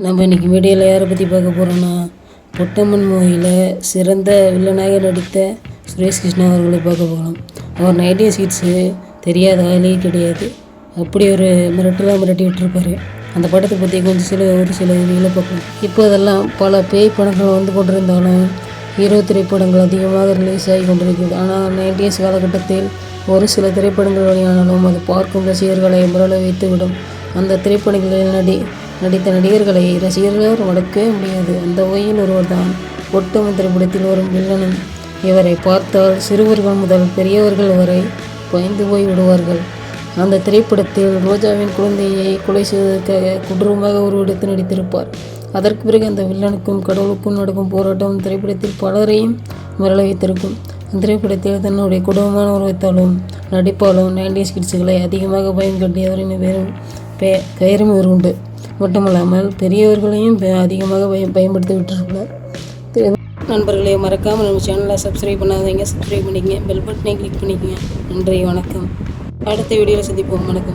நம்ம இன்றைக்கி வீடியோவில் யாரை பற்றி பார்க்க போகிறோன்னா, பொட்டம்மன் மூவியில் சிறந்த வில்லனாக நடித்த சுரேஷ் கிருஷ்ணா அவர்களை பார்க்க போகிறோம். அவர் 90s கிட்ஸு தெரியாத ஆளே கிடையாது. அப்படி ஒரு மிரட்டலாக மிரட்டி விட்டுருப்பார். அந்த படத்தை பற்றி ஒரு சில வீடியோவில் பார்க்கலாம். இப்போ அதெல்லாம் பல பேய் படங்கள் வந்து கொண்டிருந்தாலும் ஹீரோ திரைப்படங்கள் அதிகமாக ரிலீஸ் ஆகி கொண்டிருக்கிறது. ஆனால் 90s காலகட்டத்தில் ஒரு சில திரைப்படங்கள் வழியானாலும் அது பார்க்கும் ரசிகர்களை மிரள வைத்துவிடும். அந்த திரைப்படங்களில் நடித்த நடிகர்களை ரசிகர்கள் மறக்கவே முடியாது. அந்த வகையில் ஒருவர் தான் பொட்டம்மன் திரைப்படத்தில் வரும் வில்லனும். இவரை பார்த்தால் சிறுவர்கள் முதல் பெரியவர்கள் வரை பயந்து போய் விடுவார்கள். அந்த திரைப்படத்தில் ரோஜாவின் குழந்தையை கொலை செய்வதற்காக கொடூரமாக உருவெடுத்து நடித்திருப்பார். அதற்கு பிறகு அந்த வில்லனுக்கும் கடவுளுக்கும் நடக்கும் போராட்டம் திரைப்படத்தில் பலரையும் மிரள வைத்திருக்கும். அந்த திரைப்படத்தில் தன்னுடைய கொடூரமான உருவத்தாலும் நடிப்பாலும் 90s கிட்ஸுகளை அதிகமாக பயம் கட்டியவரின் பெயரும் இவர் உண்டு. மட்டுமல்லாமல் பெரியவர்களையும் அதிகமாக பயன்படுத்தி விட்டுருக்கிறார். நண்பர்களே, மறக்காமல் நம்ம சேனலை சப்ஸ்கிரைப் பண்ணாதீங்க, சப்ஸ்கிரைப் பண்ணிக்கங்க, பெல் பட்டனை கிளிக் பண்ணிக்கங்க. நன்றி, வணக்கம். அடுத்த வீடியோவில் சந்திப்போம். வணக்கம்.